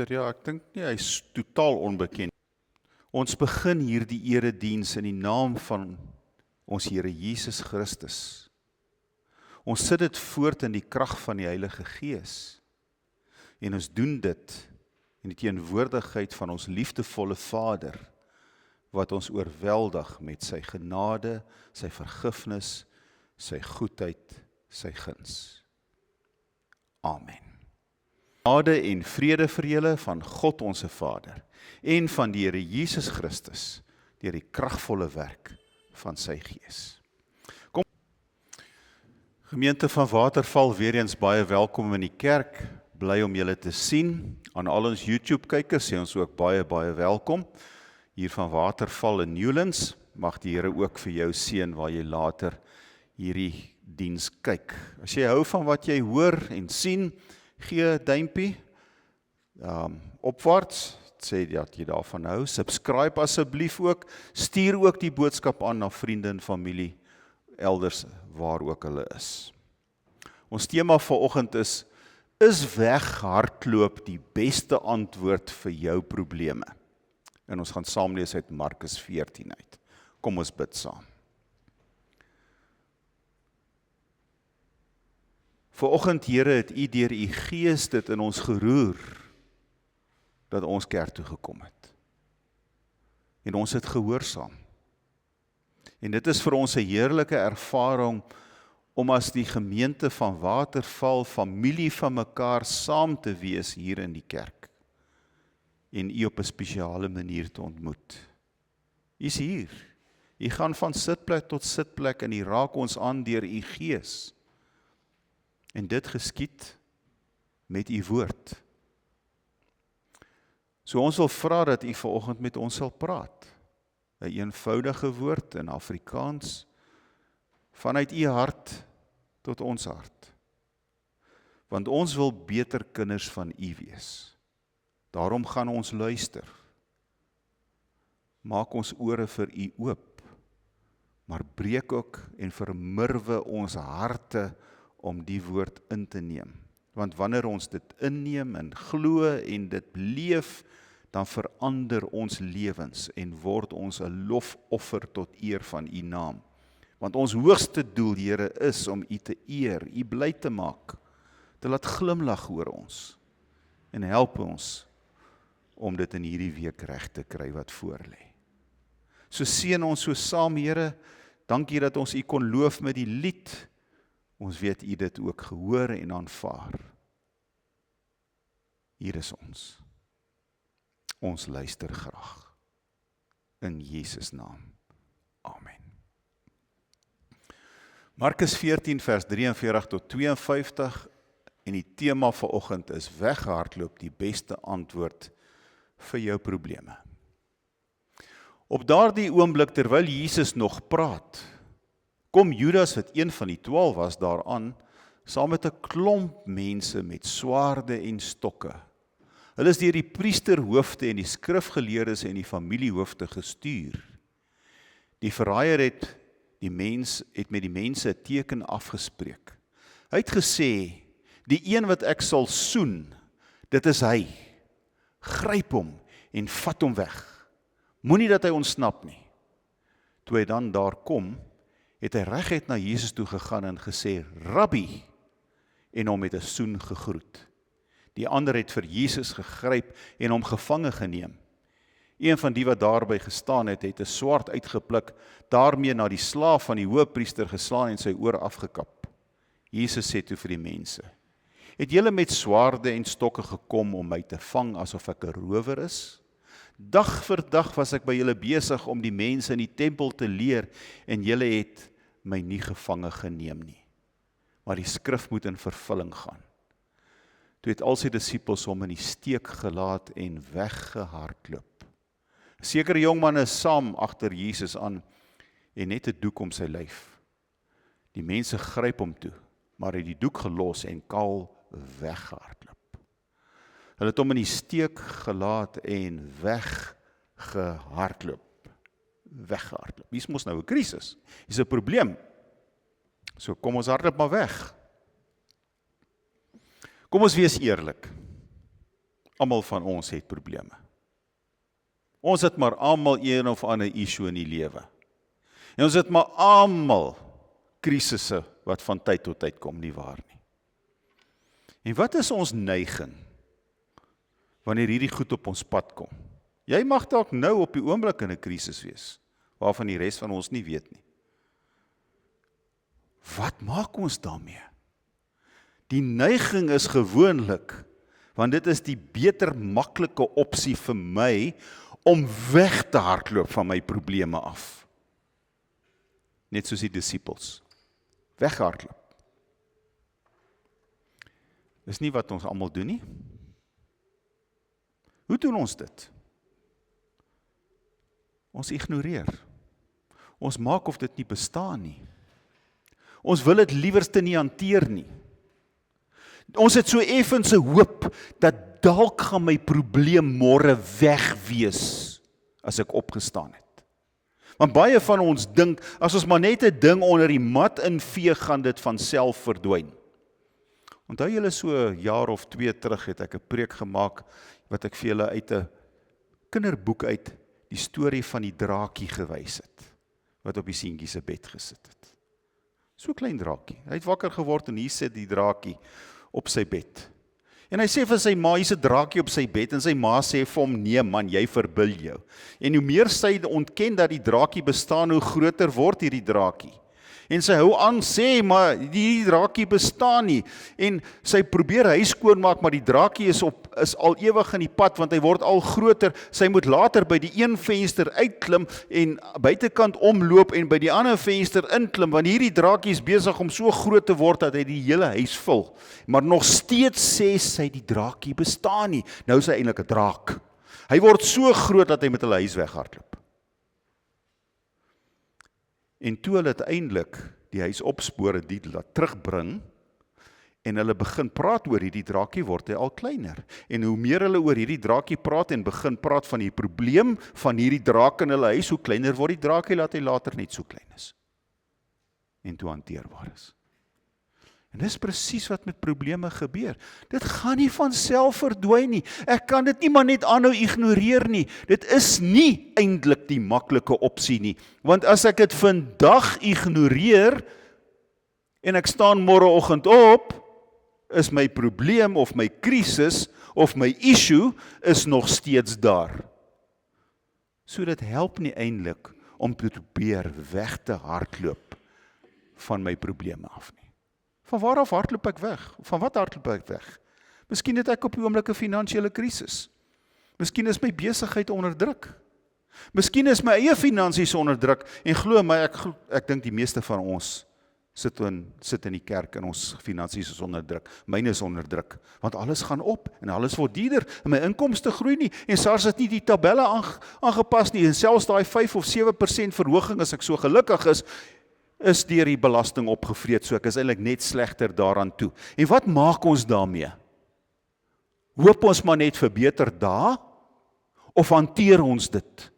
Pieter, ja, ek dink nie, hy is totaal onbekend. Ons begin hierdie erediens in die naam van ons Here Jesus Christus. Ons sit dit voort in die krag van die Heilige Gees. En ons doen dit in die teenwoordigheid van ons liefdevolle Vader, wat ons oorweldig met sy genade, sy vergifnis, sy goedheid, sy guns. Amen. Genade en vrede vir julle van God onse Vader en van die Here Jesus Christus deur die kragvolle werk van sy Gees. Kom, gemeente van Waterval, weer eens baie welkom in die kerk. Bly om julle te sien. Aan al ons YouTube-kykers sê ons ook baie welkom. Hier van Waterval in Newlands, mag die Here ook vir jou seën waar jy later hierdie diens kyk. As jy hou van wat jy hoor en sien, gee 'n duimpie opwaarts, sê dat jy daarvan hou. Subscribe asseblief ook, stuur ook die boodskap aan na vriende en familie elders waar ook hulle is. Ons tema vanoggend is weghardloop die beste antwoord vir jou probleme? En ons gaan saam lees uit Markus 14 uit. Kom ons bid saam. Vanoggend, Here, het U deur U Gees dit in ons geroer, dat ons kerk toe gekom het. En ons het gehoorsaam. En dit is vir ons 'n heerlike ervaring, om as die gemeente van Waterval, familie van mekaar, saam te wees hier in die kerk. En U op 'n spesiale manier te ontmoet. U is hier. U gaan van sitplek tot sitplek en U raak ons aan deur U Gees. En dit geskied met U woord. So ons wil vra dat U vanoggend met ons sal praat. 'n eenvoudige woord in Afrikaans, vanuit U hart tot ons hart. Want ons wil beter kinders van U wees. Daarom gaan ons luister. Maak ons ore vir U oop, maar breek ook en vermurwe ons harte om die woord in te neem. Want wanneer ons dit inneem en glo en dit leef, dan verander ons lewens en word ons 'n lofoffer tot eer van U naam. Want ons hoogste doel, Here, is om U te eer, U bly te maak, te laat glimlag oor ons en help ons om dit in hierdie week reg te kry wat voor lê. So seën ons so saam, Here. Dankie dat ons U kon loof met die lied. Ons weet U dit ook gehoor en aanvaar. Hier is ons. Ons luister graag. In Jesus naam. Amen. Markus 14 vers 43 tot 52 en die tema vanoggend is weghardloop die beste antwoord vir jou probleme. Op daardie oomblik terwyl Jesus nog praat, kom Judas, wat een van die 12 was, daaraan, saam met 'n klomp mense met swaarde en stokke. Hulle is deur die priesterhoofde en die skrifgeleerdes en die familiehoofde gestuur. Die verraaier het met die mense 'n teken afgespreek. Hy het gesê, die een wat ek sal soen, dit is hy. Gryp hom en vat hom weg. Moenie dat hy ontsnap nie. Toe hy dan daar kom, het hy reguit na Jesus toe gegaan en gesê, Rabbi, en hom met 'n soen gegroet. Die ander het vir Jesus gegryp en hom gevange geneem. Een van die wat daarby gestaan het 'n swaard uitgepluk, daarmee na die slaaf van die hoëpriester geslaan en sy oor afgekap. Jesus sê toe vir die mense, het julle met swaarde en stokke gekom om my te vang asof ek 'n rower is? Dag vir dag was ek by julle besig om die mense in die tempel te leer en julle het my nie gevange geneem nie. Maar die skrif moet in vervulling gaan. Toe het al sy disippels hom in die steek gelaat en weggehardloop. 'n Sekere jongman is saam agter Jesus aan en net 'n doek om sy lyf. Die mense gryp hom toe, maar hy het die doek gelos en kaal weggehardloop. Hulle het hom in die steek gelaat en weggehardloop. Hier's mos nou 'n krisis. Hier's 'n probleem. So kom ons hardloop maar weg. Kom ons wees eerlik. Almal van ons het probleme. Ons het maar almal een of ander issue in die lewe. En ons het maar almal krisisse wat van tyd tot tyd kom, nie waar nie. En wat is ons neiging wanneer hierdie goed op ons pad kom? Jy mag dalk nou op die oomblik in 'n krisis wees, waarvan die res van ons nie weet nie. Wat maak ons daarmee? Die neiging is gewoonlik, want dit is die beter maklike opsie vir my, om weg te hardloop van my probleme af. Net soos die disippels. Weghardloop. Dis nie wat ons almal doen nie. Hoe doen ons dit? Ons ignoreer. Ons maak of dit nie bestaan nie. Ons wil dit liewerste nie hanteer nie. Ons het so effens 'n hoop dat dalk gaan my probleem môre weg wees as ek opgestaan het. Want baie van ons dink, as ons maar net 'n ding onder die mat invee, gaan dit van self verdwyn. Onthou julle so 'n jaar of 2 terug het ek 'n preek gemaak wat ek vir julle uit 'n kinderboek uit die storie van die draakie gewys het, wat op die seentjie se bed gesit het. So klein draakie. Hy het wakker geword en hier sit die draakie op sy bed. En hy sê vir sy ma, hier's 'n draakie op sy bed, en sy ma sê vir hom, nee man, jy verbul jou. En hoe meer sy ontken dat die draakie bestaan, hoe groter word hierdie draakie. En sy hou aan sê, maar die draakie bestaan nie. En sy probeer huis skoonmaak, maar die draakie is al ewig in die pad, want hy word al groter. Sy moet later by die een venster uitklim en buitekant omloop en by die ander venster inklim, want hierdie draakie is besig om so groot te word dat hy die hele huis vul. Maar nog steeds sê sy die draakie bestaan nie. Nou is hy eintlik 'n draak. Hy word so groot dat hy met hulle huis weghardloop. En toe hulle uiteindelik die huis opspoor en dit laat terugbring, en hulle begin praat oor hierdie draakie, word hy al kleiner. En hoe meer hulle oor hierdie draakie praat en begin praat van die probleem van hierdie draak in hulle huis, hoe kleiner word die draakie, laat hy later net so klein is. En toe hanteerbaar is. En dis presies wat met probleme gebeur. Dit gaan nie van self verdwyn nie. Ek kan dit nie maar net aanhou ignoreer nie. Dit is nie eintlik die maklike opsie nie. Want as ek dit vandag ignoreer en ek staan môreoggend op, is my probleem of my krisis of my issue is nog steeds daar. So dit help nie eintlik om te probeer weg te hardloop van my probleme af nie. Van waar af hardloop ek weg? Van wat hardloop ek weg? Miskien het ek op die oomblik 'n finansiële krisis. Miskien is my besigheid onder druk. Miskien is my eie finansies onder druk. En glo my, ek dink die meeste van ons sit in die kerk en ons finansies is onder druk. Myne is onder druk. Want alles gaan op en alles word duurder en my inkomste groei nie. En SARS het nie die tabelle aangepas nie. En selfs daai 5 of 7% verhoging, as ek so gelukkig is deur die belasting opgevreet, so ek is eintlik net slegter daaraan toe. En wat maak ons daarmee? Hoop ons maar net vir beter dae, of hanteer ons dit?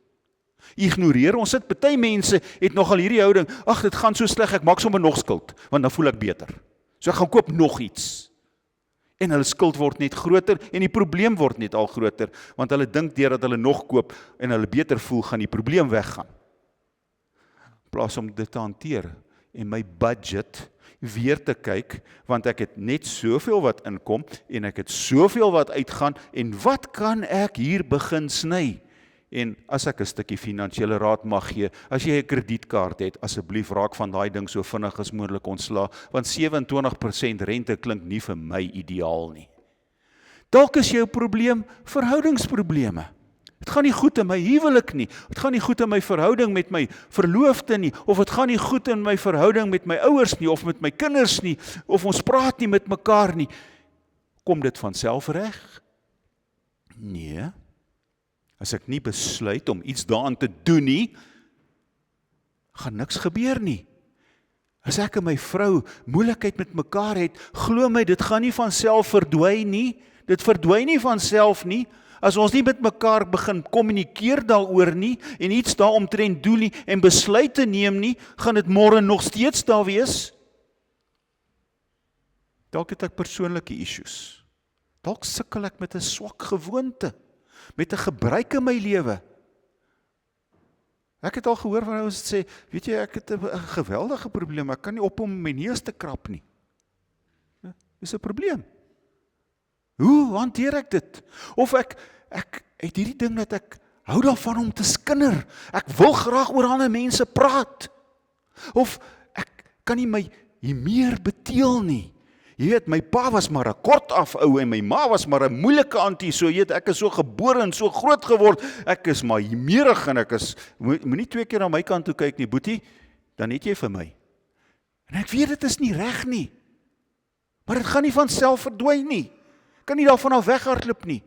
Ignoreer ons dit? Party mense het nogal hierdie houding, ag dit gaan so sleg, ek maak sommer nog skuld, want dan voel ek beter. So ek gaan koop nog iets. En hulle skuld word net groter, en die probleem word net al groter, want hulle dink deurdat hulle nog koop, en hulle beter voel, gaan die probleem weggaan. In plaas om dit te hanteer en my budget weer te kyk, want ek het net soveel wat inkom en ek het soveel wat uitgaan, en wat kan ek hier begin sny? En as ek 'n stukkie finansiële raad mag gee, as jy 'n kredietkaart het, asseblief raak van daai ding so vinnig as moontlik ontslae, want 27% rente klink nie vir my ideaal nie. Dalk is jou probleem verhoudingsprobleme. Het gaan nie goed in my huwelik nie, het gaan nie goed in my verhouding met my verloofde nie, of het gaan nie goed in my verhouding met my ouers nie, of met my kinders nie, of ons praat nie met mekaar nie. Kom dit van self reg? Nee. As ek nie besluit om iets daaraan te doen nie, gaan niks gebeur nie. As ek en my vrou moeilikheid met mekaar het, glo my, dit gaan nie van self verdwyn nie. Dit verdwyn nie van self nie. As ons nie met mekaar begin kommunikeer daaroor nie, en iets daaromtrent doen nie, en besluite neem nie, gaan dit môre nog steeds daar wees. Dalk het ek persoonlike issues. Dalk sukkel ek met 'n swak gewoonte, met 'n gebruik in my lewe. Ek het al gehoor van ouens wat sê, weet jy, ek het 'n geweldige probleem, ek kan nie op om my neus te krap nie. Dis 'n probleem. Hoe hanteer ek dit? Of ek het hierdie ding dat ek hou daarvan om te skinder. Ek wil graag oor ander mense praat. Of ek kan nie my meer beteel nie. Jy weet, my pa was maar 'n kort af ou en my ma was maar 'n moeilike auntie, so jy weet, ek is so gebore en so groot geword, ek is maar meerig en ek is, moenie 2 keer na my kant toe kyk nie, boetie, dan het jy vir my. En ek weet dit is nie reg nie, maar dit gaan nie van self verdwyn nie, kan nie daarvan af weghardloop nie.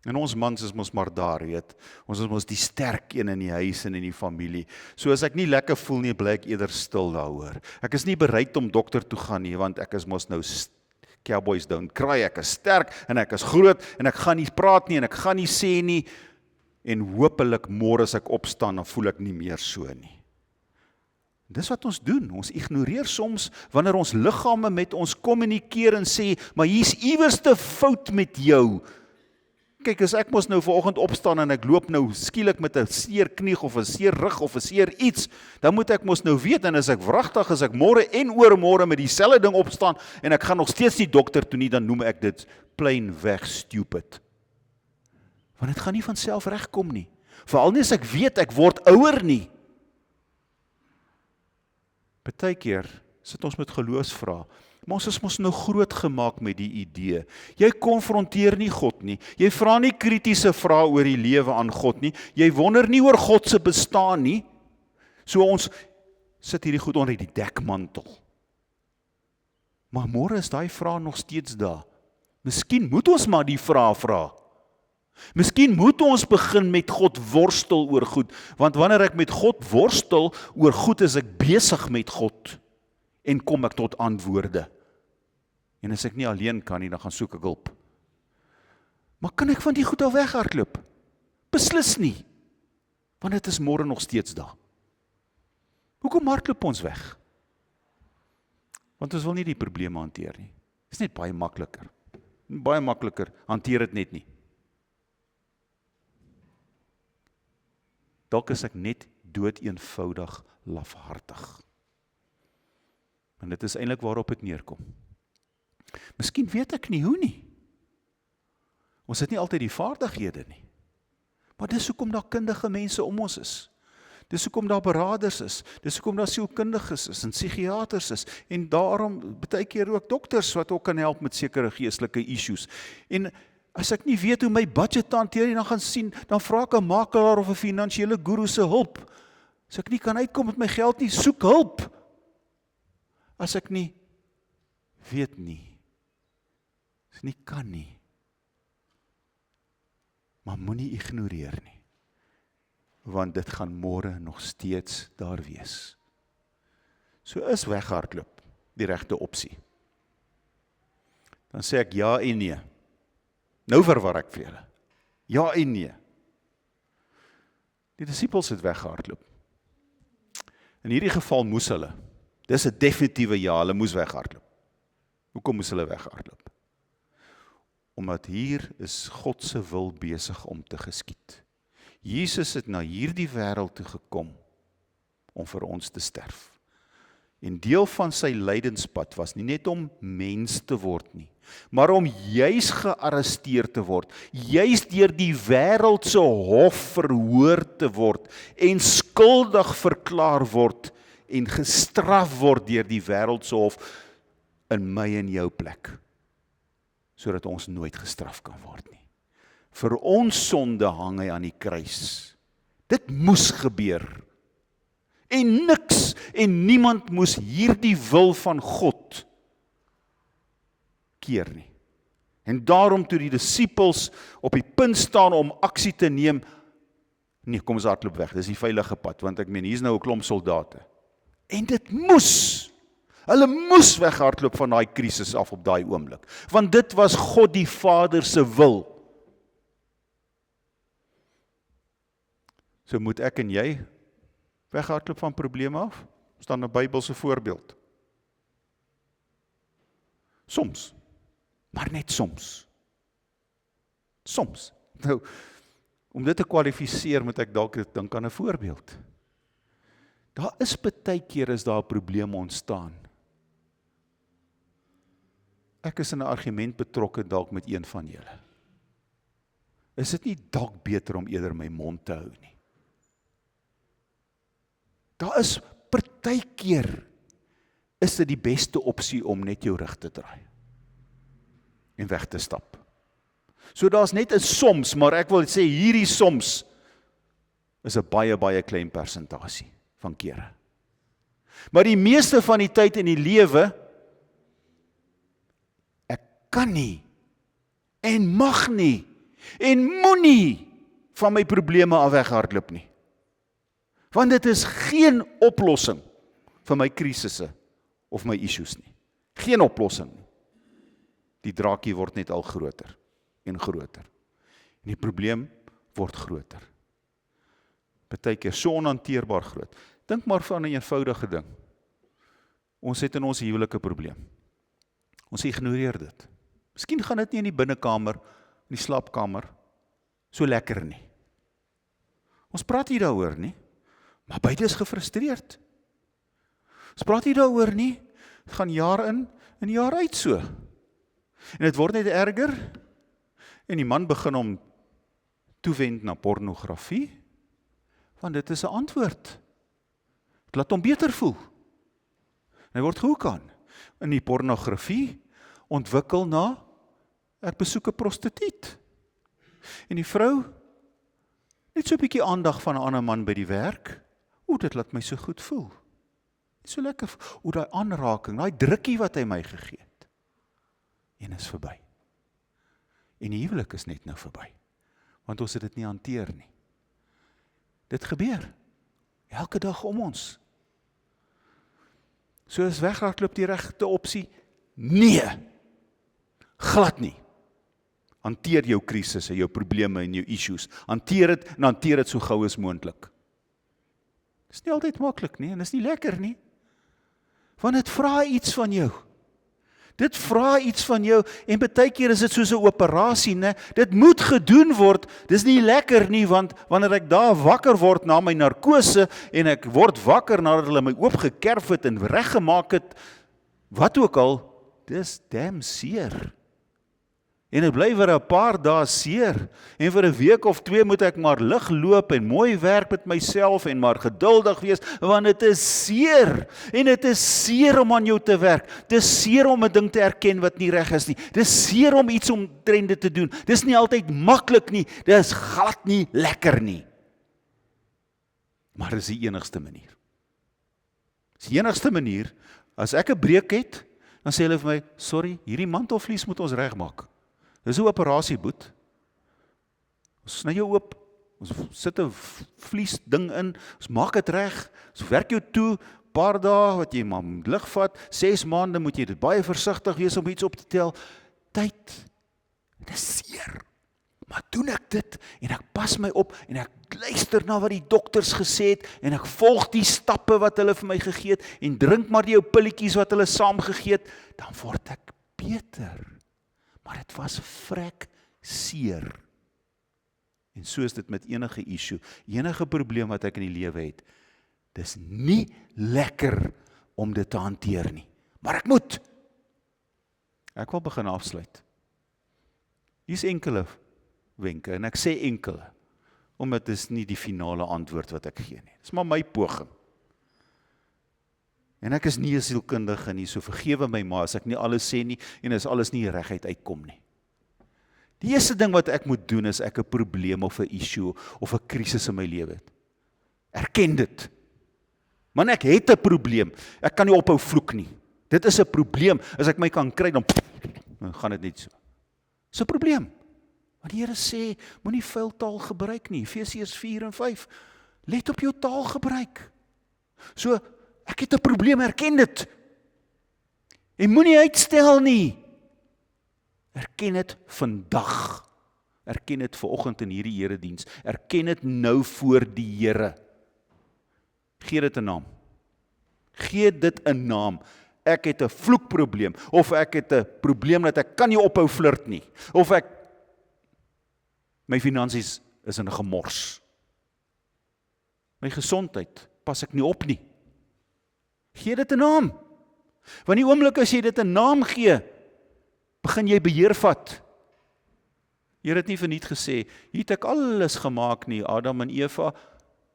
En ons mans is mos maar daar, weet. Ons is mos die sterk een in die huis en in die familie. So as ek nie lekker voel nie, bly ek eerder stil daaroor. Ek is nie bereid om dokter toe gaan nie, want ek is mos nou cowboys don't cry, ek is sterk en ek is groot en ek gaan nie praat nie en ek gaan nie sê nie en hopelik môre as ek opstaan, dan voel ek nie meer so nie. Dis wat ons doen, ons ignoreer soms wanneer ons liggame met ons kommunikeer en sê, maar hier's iewers 'n fout met jou. Kyk, as ek mos nou vanoggend opstaan en ek loop nou skielik met 'n seer knie of 'n seer rug of 'n seer iets, dan moet ek mos nou weet, en as ek wragtig, as ek môre en oormôre met dieselfde ding opstaan en ek gaan nog steeds nie dokter toe nie, dan noem ek dit plainweg stupid. Want dit gaan nie van self regkom nie. Veral nie as ek weet ek word ouer nie. Partykeer sit ons met geloofsvrae. Maar ons is mos nou groot gemaak met die idee. Jy konfronteer nie God nie. Jy vra nie kritiese vrae oor die lewe aan God nie. Jy wonder nie oor God se bestaan nie. So ons sit hierdie goed onder die dekmantel. Maar môre is daai vraag nog steeds daar. Miskien moet ons maar die vraag vra. Miskien moet ons begin met God worstel oor goed. Want wanneer ek met God worstel oor goed, is ek besig met God. En kom ek tot antwoorde. En as ek nie alleen kan nie, dan gaan soek ek hulp. Maar kan ek van die goed al weghardloop? Beslis nie. Want dit is môre nog steeds daar. Hoekom hardloop ons weg? Want ons wil nie die probleme hanteer nie. Dit is net baie makliker. Baie makliker, hanteer dit net nie. Dalk is ek net dood eenvoudig lafhartig. En dit is eintlik waarop dit neerkom. Miskien weet ek nie hoe nie. Ons het nie altyd die vaardighede nie. Maar dis hoekom daar kundige mense om ons is. Dis hoekom daar beraders is. Dis hoekom daar sielkundiges is en psigiaters is. En daarom baie keer ook dokters wat ook kan help met sekere geestelike issues. En as ek nie weet hoe my budget te hanteer, dan gaan sien, dan vra ek 'n makelaar of 'n finansiële guru se hulp. As ek nie kan uitkom met my geld nie, soek hulp. As ek nie weet nie, as ek nie kan nie, maar moenie ignoreer nie, want dit gaan môre nog steeds daar wees. So is weghardloop die regte opsie. Dan sê ek ja en nee. Nou verwar ek vir julle. Ja en nee. Die disippels het weggehardloop. In hierdie geval moes hulle. Dis 'n definitiewe ja, hulle moes weghardloop. Hoekom moes hulle weghardloop? Omdat hier is God se wil besig om te geskied. Jesus het na hierdie wêreld toe gekom om vir ons te sterf. En deel van sy lydenspad was nie net om mens te word nie, maar om juis gearresteer te word, juis deur die wêreld se hof verhoor te word en skuldig verklaar word en gestraf word deur die wêreld se hof in my en jou plek, sodat ons nooit gestraf kan word nie. Vir ons sonde hang hy aan die kruis. Dit moes gebeur. En niks en niemand moes hierdie wil van God keer nie. En daarom toe die disippels op die punt staan om aksie te neem, nee, kom ons hardloop weg, dis die veilige pad, want ek meen, hier is nou 'n klomp soldate. En dit moes, hulle moes weghardloop van daai krisis af op daai oomblik, want dit was God die Vader se wil. So moet ek en jy weghardloop van probleme af? Staan 'n Bybelse voorbeeld. Soms. Maar net soms. Soms. Nou, om dit te kwalifiseer moet ek dalk dink aan 'n voorbeeld. Daar is baie keer as daar 'n probleem ontstaan. Ek is in 'n argument betrokke dalk met een van julle. Is dit nie dalk beter om eerder my mond te hou nie? Daar is partykeer is dit die beste opsie om net jou rug te draai en weg te stap. So daar's net 'n soms, maar ek wil sê hierdie soms is 'n baie klein persentasie van kere. Maar die meeste van die tyd in die lewe, ek kan nie en mag nie en moenie van my probleme af weghardloop nie. Want dit is geen oplossing vir my krisisse of my issues nie. Geen oplossing nie. Die draakie word net al groter en groter. En die probleem word groter. Partykeer so onhanteerbaar groot. Dink maar van 'n eenvoudige ding. Ons het in ons huwelik 'n probleem. Ons ignoreer dit. Miskien gaan dit nie in die binnekamer, in die slaapkamer, so lekker nie. Ons praat nie daaroor nie, maar beide is gefrustreerd. Ons praat nie daaroor nie, het gaan jaar in en jaar uit so. En dit word net erger, en die man begin om toewend na pornografie, want dit is 'n antwoord. Dit laat hom beter voel. En hy word gehoek aan. In die pornografie ontwikkel na, ek besoek 'n prostituut. En die vrou, net so 'n bietjie aandag van 'n ander man by die werk, dit laat my so goed voel. So lekker, daai aanraking, daai drukkie wat hy my gegee het. En is verby. En die huwelik is net nou verby. Want ons het dit nie hanteer nie. Dit gebeur. Elke dag om ons. So is weghardloop die regte opsie? Nee. Glad nie. Hanteer jou krisisse, jou probleme en jou issues. Hanteer dit en hanteer dit so gou as moontlik. Dis nie altyd maklik nie en dis nie lekker nie. Want dit vra iets van jou. Dit vra iets van jou en baie keer is dit soos 'n operasie, né? Dit moet gedoen word. Dis nie lekker nie want wanneer ek daar wakker word na my narkose en ek word wakker nadat hulle my oopgekerf het en reggemaak het, wat ook al, dis damn seer. En dit bly vir 'n paar dae seer. En vir 'n week of 2 moet ek maar lig loop en mooi werk met myself en maar geduldig wees, want dit is seer. En dit is seer om aan jou te werk. Dit is seer om 'n ding te erken wat nie reg is nie. Dit is seer om iets omtrent dit te doen. Dit is nie altyd maklik nie. Dit is glad nie lekker nie. Maar dit is die enigste manier. Dit is die enigste manier. As ek 'n breek het, dan sê hulle vir my, sorry, hierdie mantelvlies moet ons regmaak. Dis 'n operasie, boet. Ons sny jou oop, ons sit 'n vlies ding in, ons maak dit reg, ons werk jou toe, paar dae wat jy maar lig vat, 6 maande moet jy dit baie versigtig wees om iets op te tel. Tyd, dit is seer. Maar doen ek dit en ek pas my op en ek luister na wat die dokters gesê het en ek volg die stappe wat hulle vir my gegee het en drink maar die jou pilletjies wat hulle saam gegee het, dan word ek beter. Maar dit was vrek seer. En so is dit met enige issue, enige probleem wat ek in die lewe het. Dis nie lekker om dit te hanteer nie. Maar ek moet. Ek wil begin afsluit. Hier's enkele wenke, en ek sê enkele, omdat dit is nie die finale antwoord wat ek gee nie. Dis maar my poging. En ek is nie 'n sielkundige nie, so vergewe my maar as ek nie alles sê nie, en as alles nie reguit uitkom nie. Die eerste ding wat ek moet doen, is ek 'n probleem of 'n issue, of 'n krisis in my lewe het. Erken dit. Man, ek het 'n probleem, ek kan nie ophou vloek nie. Dit is 'n probleem, as ek my kan kry, dan gaan dit net so. Dis 'n probleem. Want die Here sê, moenie vuil taal gebruik nie, Efesiërs 4 en 5. Let op jou taalgebruik. So, ek het 'n probleem, erken dit. En moenie uitstel nie. Erken dit vandag. Erken dit vanoggend in hierdie erediens. Erken dit nou voor die Here. Gee dit 'n naam. Gee dit 'n naam. ek het 'n vloekprobleem, of ek het 'n probleem dat ek kan nie ophou flirt nie, of my finansies is in 'n gemors. My gesondheid pas ek nie op nie. Gee dit 'n naam. Want die oomblik as jy dit 'n naam gee, begin jy beheer vat. Jy het nie verniet gesê, hier het ek alles gemaak nie, Adam en Eva,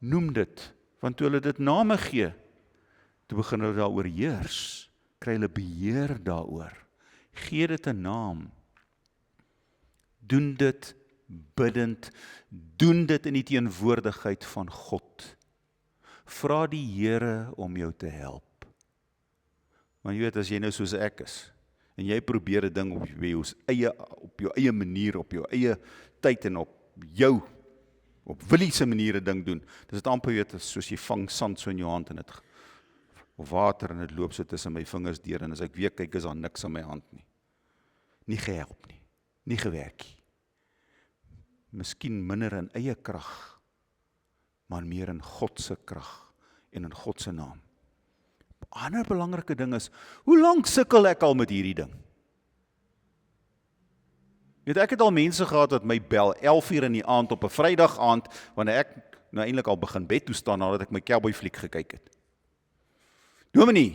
noem dit, want toe hulle dit name gee, toe begin hulle daaroor heers, kry hulle beheer daaroor. Gee dit 'n naam. Doen dit biddend, doen dit in die teenwoordigheid van God. Vra die Here om jou te help. Want jy weet, as jy nou soos ek is, en jy probeer 'n ding op jou eie manier, op jou eie tyd en op Willie se manier 'n ding doen, dis dit amper weet, soos jy vang sand so in jou hand en dit, of water en dit loop so tussen my vingers deur, en as ek weer kyk is daar niks in my hand nie. Nie gehelp nie, nie gewerk nie. Miskien minder in eie krag, maar meer in God se krag en in God se naam. 'n Ander belangrike ding is, hoe lank sukkel ek al met hierdie ding? Ek het al mense gehad wat my bel 11:00 in die aand op 'n Vrydag aand, wanneer ek nou eintlik al begin bed toe staan nadat ek my cowboy fliek gekyk het. Dominee,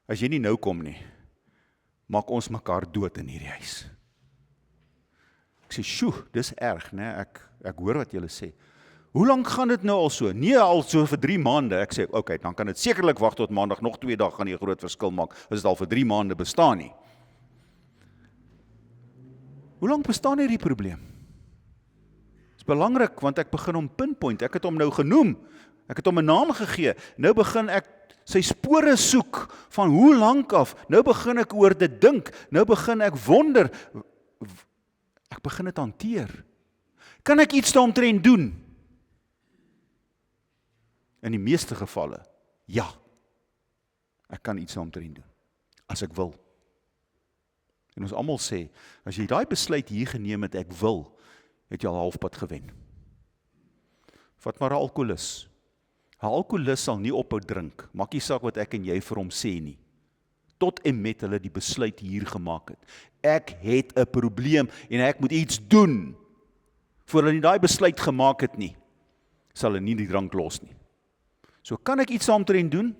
as jy nie nou kom nie, maak ons mekaar dood in hierdie huis. Ek sê, sjoe, dis erg, né? Ek hoor wat julle sê. Hoe lank gaan dit nou al so? Nee, al so vir 3 maande. Ek sê, okay, dan kan dit sekerlik wag tot maandag, nog 2 dae gaan die 'n groot verskil maak, as dit al vir 3 maande bestaan nie. Hoe lank bestaan hierdie probleem? Dit is belangrik, want ek begin hom pinpoint, ek het hom nou genoem, ek het hom 'n naam gegee, nou begin ek sy spore soek, van hoe lank af, nou begin ek oor dit dink, nou begin ek wonder, ek begin dit hanteer. Kan ek iets daaromtrent doen? In die meeste gevalle, ja, ek kan iets daaromtrent doen, as ek wil. En ons almal sê, as jy daai besluit hier geneem het, ek wil, het jy al halfpad gewen. Vat maar 'n alkoholus. 'n Alkoholus sal nie ophou drink, maak nie saak wat ek en jy vir hom sê nie. Tot en met hulle die besluit hier gemaak het. Ek het 'n probleem en ek moet iets doen. Voor hulle nie daai besluit gemaak het nie, sal hulle nie die drank los nie. So kan ek iets daaromtrent doen,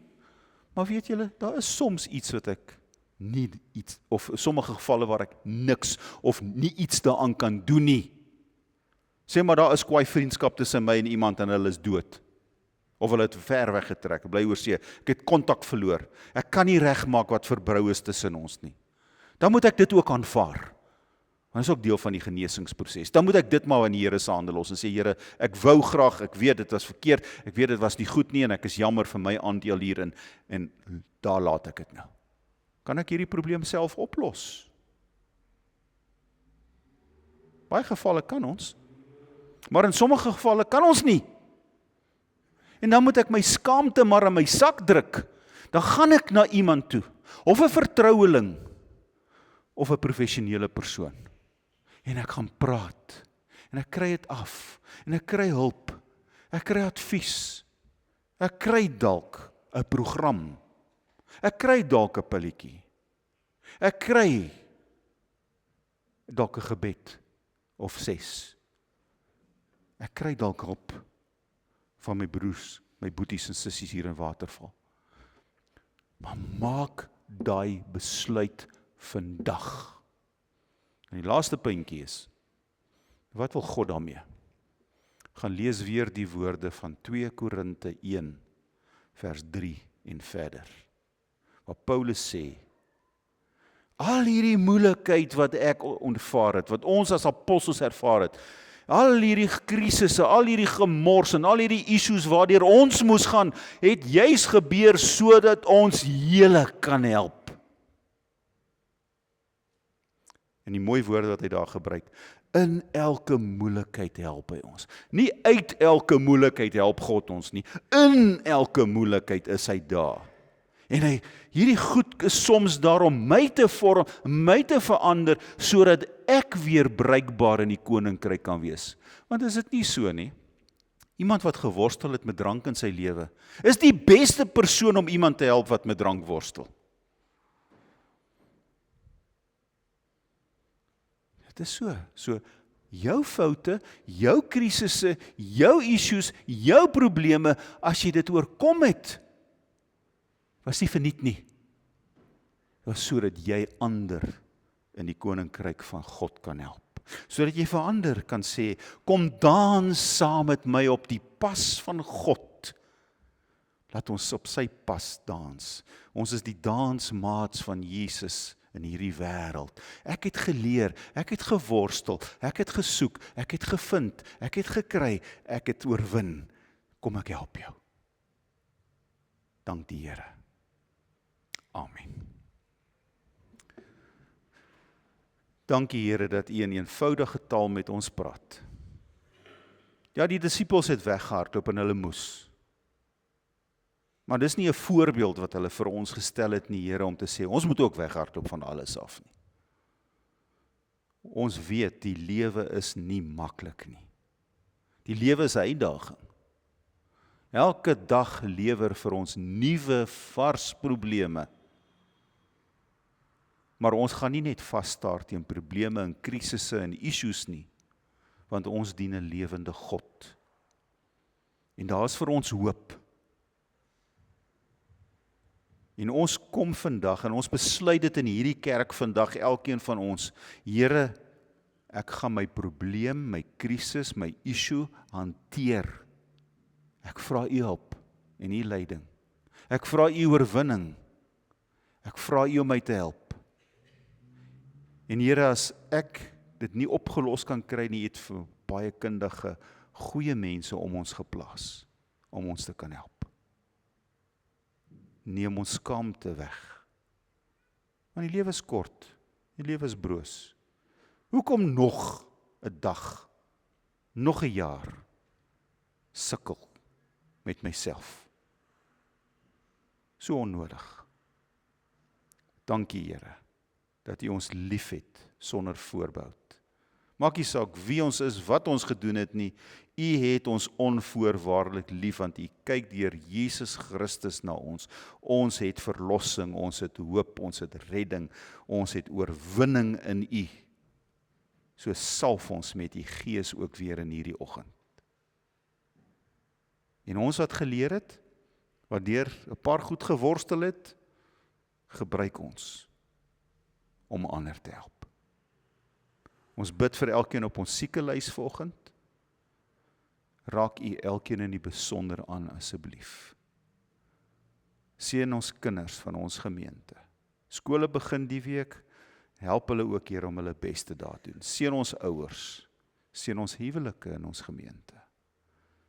maar weet julle, daar is soms iets wat ek nie iets, of sommige gevalle waar ek niks of nie iets daaraan kan doen nie. Sê maar daar is kwaai vriendskap tussen my en iemand en hulle is dood. Of hulle het ver weggetrek, bly oor see, ek het kontak verloor. Ek kan nie regmaak wat verbrou is tussen ons nie. Dan moet ek dit ook aanvaar. Want dit is ook deel van die genesingsproses. Dan moet ek dit maar in die Here se hande los en sê, Here, ek wou graag, ek weet dit was verkeerd, ek weet dit was nie goed nie en ek is jammer vir my aandeel hierin en daar laat ek dit nou. Kan ek hierdie probleem self oplos? Baie gevalle kan ons, maar in sommige gevalle kan ons nie. En dan moet ek my skaamte maar in my sak druk. Dan gaan ek na iemand toe, of 'n vertroueling, of 'n professionele persoon. En ek gaan praat, en ek kry dit af, en ek kry hulp, ek kry advies, ek kry dalk 'n program, ek kry dalk 'n pilletjie, ek kry dalk 'n gebed, of 6. Ek kry dalk hulp van my broers, my boeties en sissies hier in Waterval. Maar maak daai besluit vandag. En die laaste puntjie is, wat wil God daarmee? Gaan lees weer die woorde van 2 Korinte 1, vers 3 en verder. Waar Paulus sê, al hierdie moeilikheid wat ek ondervaar het, wat ons as apostels ervaar het, al hierdie krisisse, al hierdie gemors en al hierdie issues waardeur ons moes gaan, het juis gebeur sodat ons hele kan help. En die mooi woorde wat hy daar gebruik, in elke moeilikheid help hy ons. Nie uit elke moeilikheid help God ons nie, in elke moeilikheid is hy daar. En hierdie goed is soms daar om my te vorm, my te verander, sodat ek weer bruikbaar in die koninkryk kan wees. Want is dit nie so nie? Iemand wat geworstel het met drank in sy lewe, is die beste persoon om iemand te help wat met drank worstel. Dit is so jou foute, jou krisisse, jou issues, jou probleme, as jy dit oorkom het, was nie verniet nie. Dit was sodat jy ander in die koninkryk van God kan help. Sodat jy vir ander kan sê, kom dans saam met my op die pas van God. Laat ons op sy pas dans. Ons is die dansmaats van Jesus in hierdie wêreld. Ek het geleer, ek het geworstel, ek het gesoek, ek het gevind, ek het gekry, ek het oorwin. Kom ek help jou. Dank die Here. Amen. Dankie Here dat U in eenvoudige taal met ons praat. Ja, die disippels het weggehardloop en hulle moes. Maar dis nie 'n voorbeeld wat hulle vir ons gestel het nie, Here, om te sê, ons moet ook weghardloop van alles af nie. Ons weet, die lewe is nie maklik nie. Die lewe is 'n uitdaging. Elke dag lewer vir ons nuwe, vars probleme. Maar ons gaan nie net vasstaar teen probleme en krisisse en issues nie, want ons dien 'n lewende God. En daar is vir ons hoop. En ons kom vandag, en ons besluit dit in hierdie kerk vandag, elkeen van ons, Here, ek gaan my probleem, my krisis, my issue hanteer. Ek vra U hulp en U leiding. Ek vra U oorwinning. Ek vra U om my te help. En Here, as ek dit nie opgelos kan kry nie, het vir baie kundige, goeie mense om ons geplaas, om ons te kan help. Neem ons skaamte weg. Want die lewe is kort, die lewe is broos. Hoekom nog 'n dag, nog 'n jaar, sukkel met myself? So onnodig. Dankie Here, dat U ons liefhet sonder voorbehoud. Maak nie saak wie ons is, wat ons gedoen het nie, U het ons onvoorwaardelik lief, want U kyk deur Jesus Christus na ons. Ons het verlossing, ons het hoop, ons het redding, ons het oorwinning in U. So salf ons met U Gees ook weer in hierdie oggend. En ons wat geleer het, wat deur 'n paar goed geworstel het, gebruik ons om ander te help. Ons bid vir elkeen op ons siekelys vanoggend. Raak U elkeen in die besonder aan asseblief. Seën ons kinders van ons gemeente. Skole begin die week, help hulle ook Here om hulle bes te daar doen. Seën ons ouers, seën ons huwelike in ons gemeente.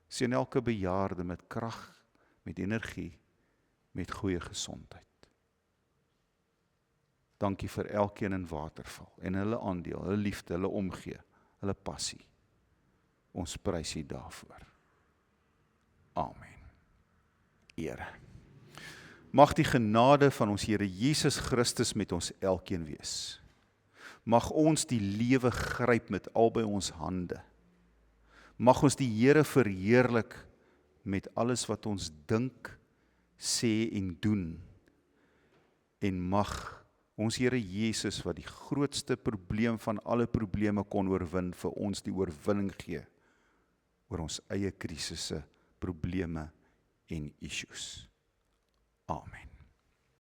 Seën elke bejaarde met krag, met energie, met goeie gesondheid. Dankie vir elkeen in Waterval en hulle aandeel, hulle liefde, hulle omgee, hulle passie. Ons prys U daarvoor. Amen. Here. Mag die genade van ons Here Jesus Christus met ons elkeen wees. Mag ons die lewe gryp met albei ons hande. Mag ons die Here verheerlik met alles wat ons dink, sê en doen. En mag ons Here Jesus, wat die grootste probleem van alle probleme kon oorwin, vir ons die oorwinning gee oor ons eie krisisse, probleme en issues. Amen.